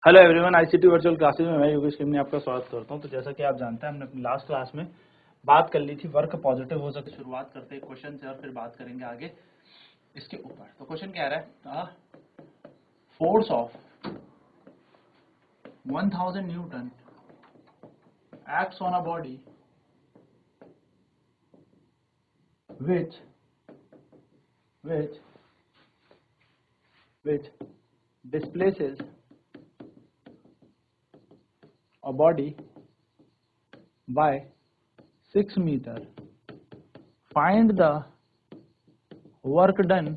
Hello everyone, ICT virtual classes में मैं योगेश किमने आपका स्वागत करता हूं। तो जैसा कि आप जानते हैं, हमने अपनी लास्ट क्लास में बात कर ली थी वर्क पॉजिटिव हो सकते। शुरुआत करते हैं क्वेश्चन से और फिर बात करेंगे आगे इसके ऊपर। तो क्वेश्चन क्या रहा है, force of 1000 Newton acts on a body which displaces a body by 6 meter. Find the work done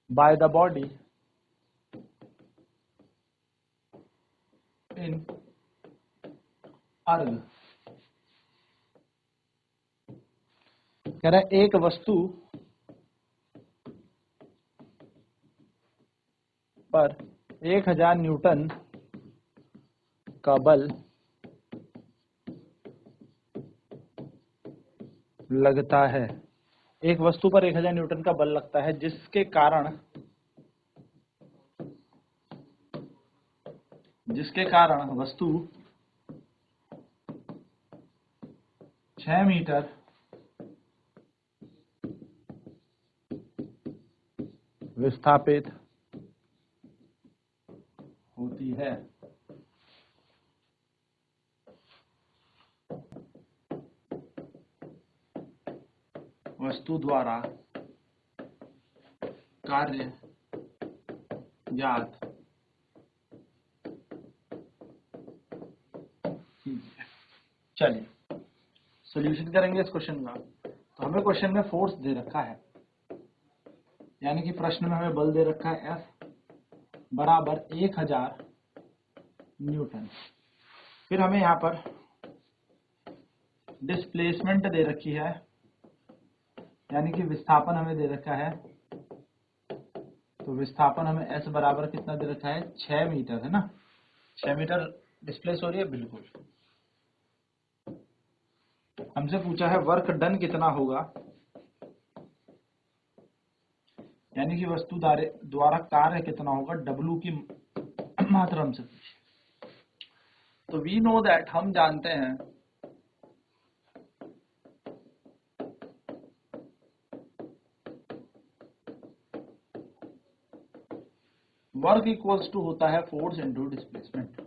by the body in अर्ग। कह रहा है एक वस्तु पर 1000 न्यूटन का बल लगता है। एक वस्तु पर 1000 न्यूटन का बल लगता है जिसके कारण वस्तु 6 मीटर विस्थापित होती है। वस्तु द्वारा कार्य ज्ञात कीजिए। चलिए सॉल्यूशन करेंगे इस क्वेश्चन का। तो हमें क्वेश्चन में फोर्स दे रखा है, यानी कि प्रश्न में हमें बल दे रखा है F बराबर 1000 न्यूटन। फिर हमें यहाँ पर डिस्प्लेसमेंट दे रखी है, यानी कि विस्थापन हमें दे रखा है। तो विस्थापन हमें S बराबर कितना दे रखा है, 6 मीटर है ना। 6 मीटर डिस्प्लेस हो रही है बिल्कुल। हमसे पूछा है वर्क डन कितना होगा, यानी कि वस्तु द्वारा कार्य कितना होगा, W की मात्रा हमसे पूछी। तो वी नो दैट, हम जानते हैं वर्क इक्वल्स टू होता है फोर्स इनटू डिस्प्लेसमेंट।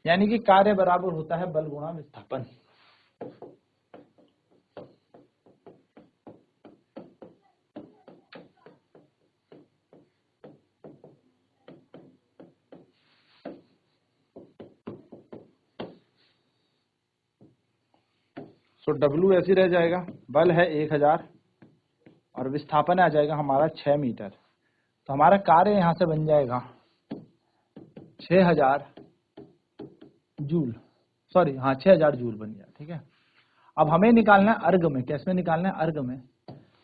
यानी कि कार्य बराबर होता है बल गुणा विस्थापन। तो W ऐसे रह जाएगा, बल है 1000 और विस्थापन आ जाएगा हमारा 6 मीटर। तो हमारा कार्य यहां से बन जाएगा 6000 जूल, 6000 जूल बन गया। ठीक है, अब हमें निकालना है अर्ग में। कैसे निकालना है, अर्ग में।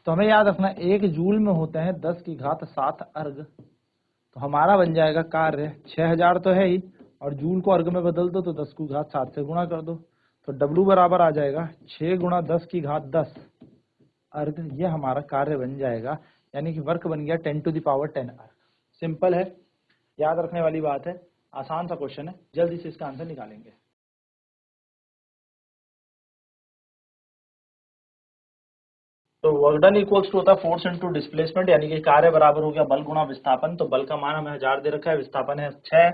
तो हमें याद रखना 1 जूल में होते हैं 10 की घात 7 अर्ग। तो हमारा बन जाएगा कार्य 6000 तो है ही, और जूल को अर्ग में बदल दो तो 10 की घात 7 से गुणा कर दो। तो W बराबर आ जाएगा 6 गुणा 10 की घात 10 अर्ग। ये हमारा कार्य बन जाएगा, यानी कि वर्क बन गया 10 टू द पावर 10 अर्ग। सिंपल है, याद रखने वाली बात है, आसान सा क्वेश्चन है, जल्दी से इसका आंसर निकालेंगे। तो वर्क डन इक्वल्स टू होता है फोर्स इनटू डिस्प्लेसमेंट, यानी कि कार्य बराबर हो गया बल गुणा विस्थापन। तो बल का मान हमें 1000 दे रखा है, विस्थापन है 6।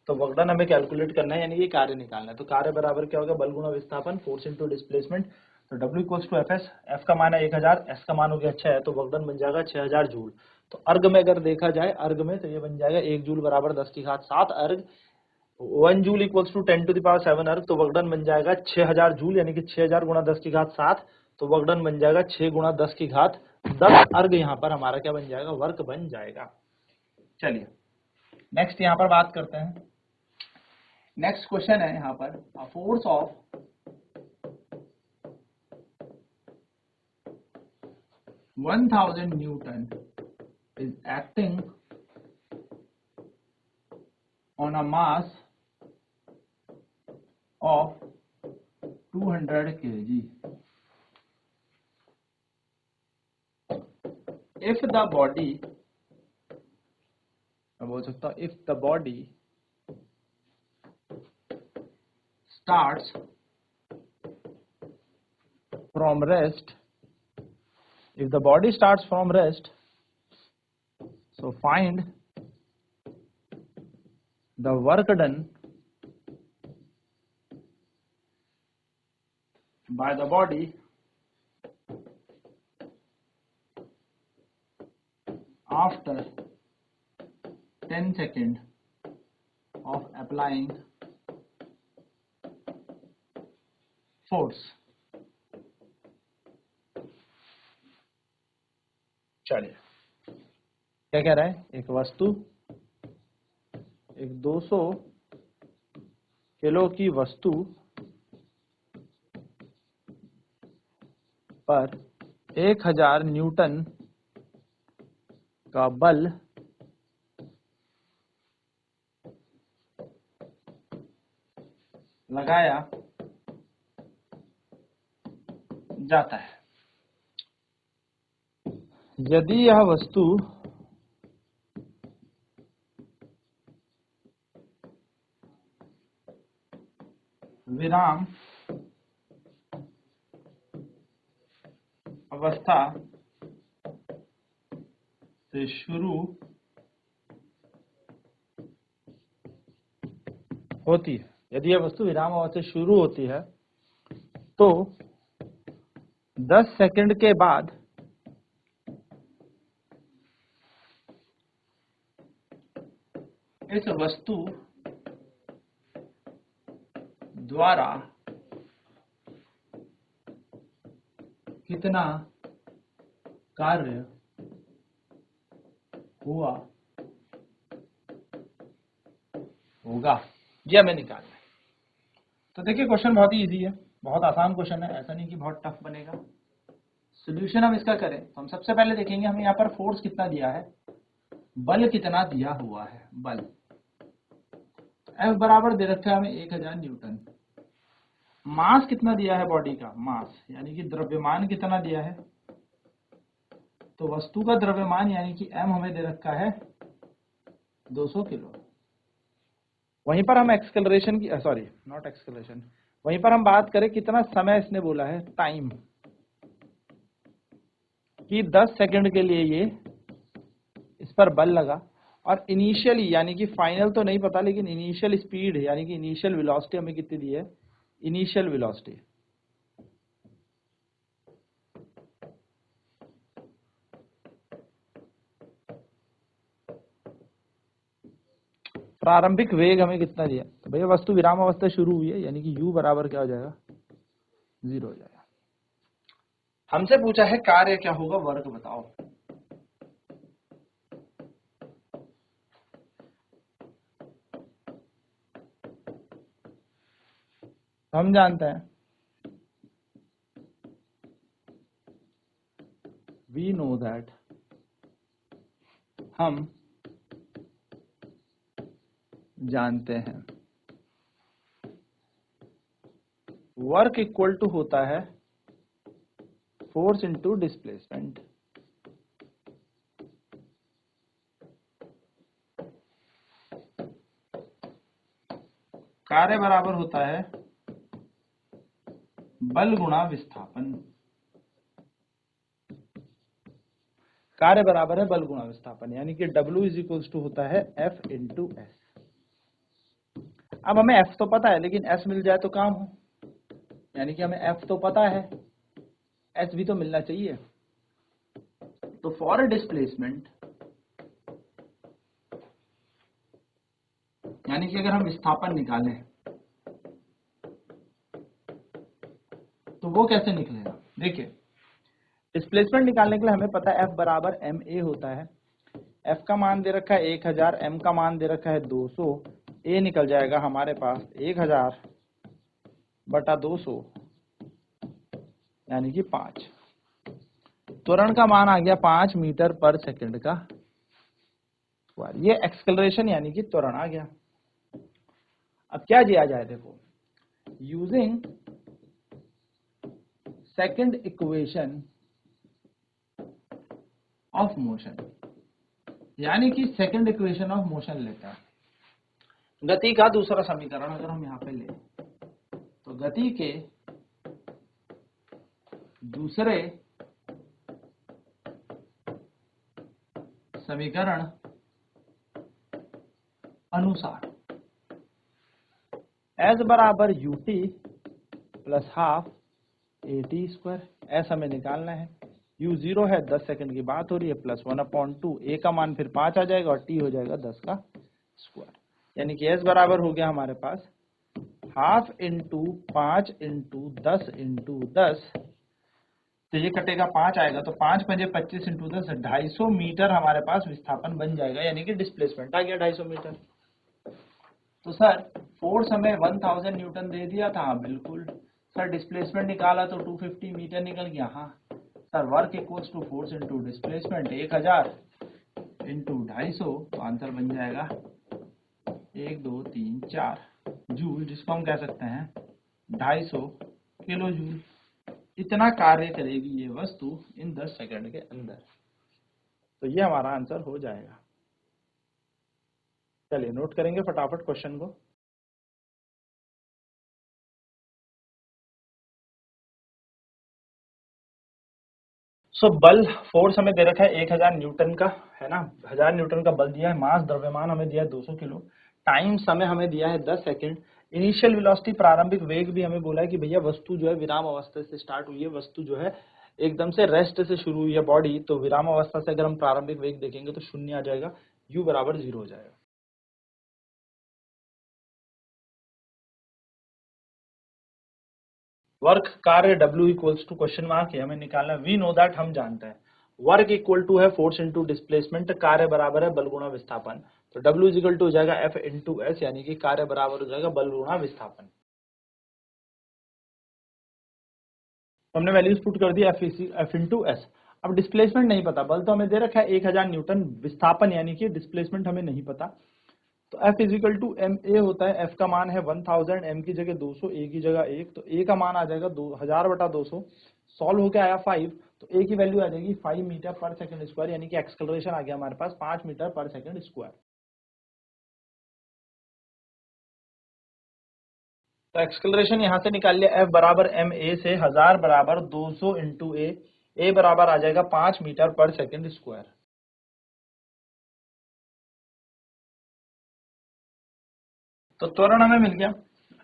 तो वर्क डन हमें कैलकुलेट करना है, यानी कि कार्य निकालना है। तो कार्य बराबर क्या होगा, बल गुणा विस्थापन, फोर्स इनटू डिस्प्लेसमेंट। तो W equals to FS, F का मान है 1000, S का मान हो गया 6, तो वर्क डन बन जाएगा 6000 जूल। तो अर्ग में अगर देखा जाए, अर्ग में तो ये बन जाएगा 1 जूल बराबर 10 की घात 7 erg. 1 joule equals to 10 to the power 7 erg. तो वर्क डन बन जाएगा 6000 जूल, यानी कि 6000 गुणा 10 की घात 7। तो वर्क डन बन जाएगा 6 गुणा 10 की घात 10 अर्ग। यहाँ पर हमारा क्या बन जाएगा, वर्क बन जाएगा। चलिए नेक्स्ट यहाँ पर बात करते हैं। नेक्स्ट क्वेश्चन है यहाँ पर, a force of 1000 Newton is acting on a mass of 200 kg। If the body, मैं बोल सकता हूं if the body starts from rest, if the body starts from rest, so find the work done by the body after 10 seconds of applying force. चलिए क्या कह रहा है, एक वस्तु, एक 200 किलो की वस्तु पर 1000 न्यूटन का बल लगाया जाता है यदि यह वस्तु विराम अवस्था से शुरू होती है, यदि यह वस्तु विराम अवस्था से शुरू होती है तो 10 सेकंड के बाद इस वस्तु द्वारा कितना कार्य हुआ होगा, यह हमें निकालना है। तो देखिए क्वेश्चन बहुत ही इजी है, बहुत आसान क्वेश्चन है, ऐसा नहीं कि बहुत टफ बनेगा। सॉल्यूशन हम इसका करें तो हम सबसे पहले देखेंगे हमें यहाँ पर फोर्स कितना दिया है, बल कितना दिया हुआ है। बल F बराबर दे रखा है हमें 1000 न्यूटन। मास कितना दिया है बॉडी का, मास यानी कि द्रव्यमान कितना दिया है, तो वस्तु का द्रव्यमान यानी कि m हमें दे रखा है 200 किलो। वहीं पर हम एक्सेलरेशन की, सॉरी नॉट एक्सेलरेशन, वहीं पर हम बात करें कितना समय इसने बोला है, टाइम, कि 10 सेकंड के लिए ये इस पर बल लगा और इनिशियली यानी कि फाइनल तो नहीं पता लेकिन इनिशियल स्पीड यानी कि इनिशियल वेलोसिटी हमें कितनी दी है, इनिशियल वेलोसिटी प्रारंभिक वेग हमें कितना दिया, तो भैया वस्तु विराम अवस्था शुरू हुई है यानी कि u बराबर क्या हो जाएगा, 0 हो जाएगा। हमसे पूछा है कार्य क्या होगा, वर्क बताओ। हम जानते हैं वी नो दैट, हम जानते हैं वर्क इक्वल टू होता है फोर्स इनटू डिस्प्लेसमेंट। कार्य बराबर होता है बल गुणा विस्थापन। कार्य बराबर है बल गुणा विस्थापन यानी कि W इज इक्वल्स टू होता है F इंटू एस। अब हमें F तो पता है लेकिन S मिल जाए तो काम हो, यानी कि हमें F तो पता है, S भी तो मिलना चाहिए। तो फॉर डिस्प्लेसमेंट यानी कि अगर हम विस्थापन निकालें तो वो कैसे निकलेगा, देखिए डिस्प्लेसमेंट निकालने के लिए हमें पता है F बराबर ma होता है। F का मान दे रखा है 1000, m का मान दे रखा है 200, a निकल जाएगा हमारे पास 1000 बटा 200 यानी कि 5। त्वरण का मान आ गया 5 मीटर पर सेकंड का स्क्वायर, ये एक्सेलरेशन यानी कि त्वरण आ गया। अब क्या दिया जाए, देखो using second equation of motion, यानी कि सेकंड इक्वेशन ऑफ मोशन लेते हैं। गति का दूसरा समीकरण अगर हम यहाँ पे लें तो गति के दूसरे समीकरण अनुसार एस बराबर UT plus half eighty square, S हमें निकालना है, यू 0 है, 10 सेकंड की बात हो रही है, प्लस 1/2, ए का मान फिर 5 आ जाएगा और टी हो जाएगा 10 का स्क्वायर, यानी कि एस बराबर हो गया हमारे पास हाफ इंटू 5 इंटू 10 इंटू 10, तो ये कटेगा 5 आएगा, तो 5 पंजे 25 इंटू 10, 250 मीटर हमारे पास विस्थापन बन जाएगा, यानी कि डिस्प्लेसमेंट आ गया 250 मीटर। तो सर फोर्स हमें 1000 न्यूटन दे दिया था, हाँ बिल्कुल सर। डिस्प्लेसमेंट निकाला तो 250 मीटर निकल गया, हाँ sir. Work equals to force into displacement 1000 into 250, तो आंसर बन जाएगा 1 2 3 4 जूल, जिसको हम कह सकते हैं 250 किलो जूल। इतना कार्य करेगी ये वस्तु इन 10 सेकंड के अंदर, तो ये हमारा आंसर हो जाएगा। चलिए नोट करेंगे फटाफट क्वेश्चन को। सो बल फोर्स हमें दे रखा है 1000 न्यूटन का, है ना, 1000 न्यूटन का बल दिया है, मास द्रव्यमान हमें दिया है 200 किलो, टाइम समय हमें दिया है 10 सेकंड, इनिशियल वेलोसिटी प्रारंभिक वेग भी हमें बोला है कि भैया वस्तु जो है विराम अवस्था से स्टार्ट हुई है, वस्तु जो है एकदम से रेस्ट से शुरू हुई है बॉडी, तो विराम अवस्था से अगर हम प्रारंभिक वेग देखेंगे तो 0 आ जाएगा, u बराबर 0 हो जाएगा। वर्क कार्य W equals to question mark है, हमें निकालना, वी नो दैट, हम जानते हैं वर्क इक्वल टू है फोर्स इंटू डिस्प्लेसमेंट, कार्य बराबर है बल गुणा विस्थापन, तो W इज इक्वल टू हो जाएगा F इंटू एस, यानी कि कार्य बराबर हो जाएगा बल गुणा विस्थापन। हमने वैल्यूज पुट कर दिया F इंटू एस। अब डिस्प्लेसमेंट नहीं पता, बल तो हमें दे रखा है 1000 न्यूटन, विस्थापन यानी कि डिस्प्लेसमेंट हमें नहीं पता, तो F is equal to M A होता है, F का मान है 1000, M की जगह 200, A की जगह 1, तो A का मान आ जाएगा 1000/200, सॉल्व होकर आया 5, तो A की वैल्यू आ जाएगी 5 मीटर पर सेकंड स्क्वायर, यानी कि एक्सेलरेशन आ गया हमारे पास 5 मीटर पर सेकंड स्क्वायर। तो एक्सेलरेशन यहां से निकाल लिया, F बराबर एम ए से 1000 बराबर 200 इंटू ए बराबर आ जाएगा 5 मीटर पर सेकंड स्क्वायर। तो त्वरण हमें मिल गया,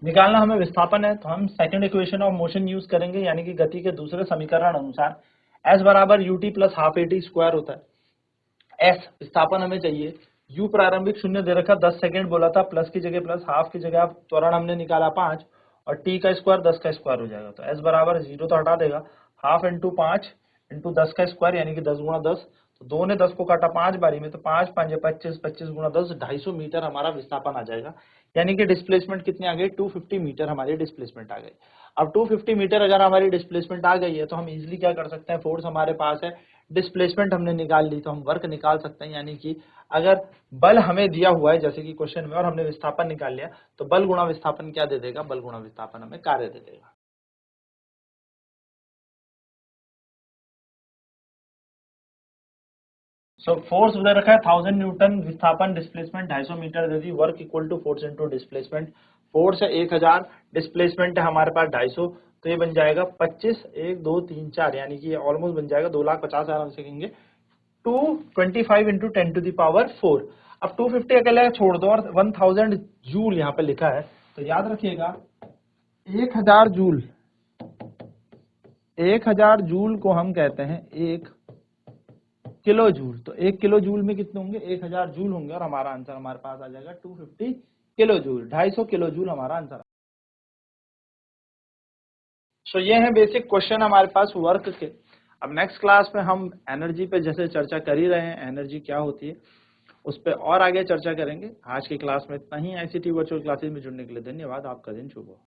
निकालना हमें विस्थापन है, तो हम second equation of motion use करेंगे, यानी कि गति के दूसरे समीकरण अनुसार S बराबर UT plus half eighty square होता है। S विस्थापन हमें चाहिए, U प्रारंभिक शून्य दे रखा, 10 सेकंड बोला था, प्लस की जगह प्लस, हाफ की जगह त्वरण हमने निकाला 5, और T का स्क्वायर 10 का स्क्वायर हो जाएगा, तो S बराबर 0 तो हटा देगा, हाफ इंटू 5 इंटू 10 का स्क्वायर, यानी कि 10 गुणा 10, तो 2 ने 10 को काटा 5 बारी में, तो 5 5 25, 25 गुणा 10, 250 मीटर हमारा विस्थापन आ जाएगा, यानी कि डिस्प्लेसमेंट कितनी आ गई, 250 मीटर हमारी डिस्प्लेसमेंट आ गई। अब 250 मीटर अगर हमारी डिस्प्लेसमेंट आ गई है, तो हम इजीली क्या कर सकते हैं, फोर्स हमारे पास है, डिस्प्लेसमेंट हमने निकाल ली, तो हम वर्क निकाल सकते हैं, यानी कि अगर बल हमें दिया हुआ है जैसे कि क्वेश्चन में, और हमने विस्थापन निकाल लिया, तो बल गुणा विस्थापन क्या दे देगा, बल गुणा विस्थापन हमें कार्य दे देगा। सो फोर्स दे रखा है 1000 न्यूटन, विस्थापन डिस्प्लेसमेंट 250 मीटर दे दी, work equal to force into displacement, force है 1000, डिस्प्लेसमेंट है हमारे पास 250, तो ये बन जाएगा 25 1 2 3 4, यानी कि ये ऑलमोस्ट बन जाएगा 2,50,000 हम सीखेंगे, 225 इंटू 10 टू द पावर 4। अब 250 अकेले छोड़ दो और 1000 जूल यहाँ पे लिखा है, तो याद रखिएगा 1000 जूल, 1000 जूल को हम कहते हैं 1 किलो जूल, तो 1 किलो जूल में कितने होंगे, 1000 जूल होंगे, और हमारा आंसर हमारे पास आ जाएगा 250 किलो जूल, 250 किलो जूल हमारा आंसर। सो ये है बेसिक क्वेश्चन हमारे पास वर्क के। अब नेक्स्ट क्लास में हम एनर्जी पे जैसे चर्चा कर ही रहे हैं, एनर्जी क्या होती है उस पर और आगे चर्चा करेंगे। आज की क्लास में इतना ही। आईसीटी वर्चुअल क्लासेस में जुड़ने के लिए धन्यवाद। आपका दिन शुभ हो।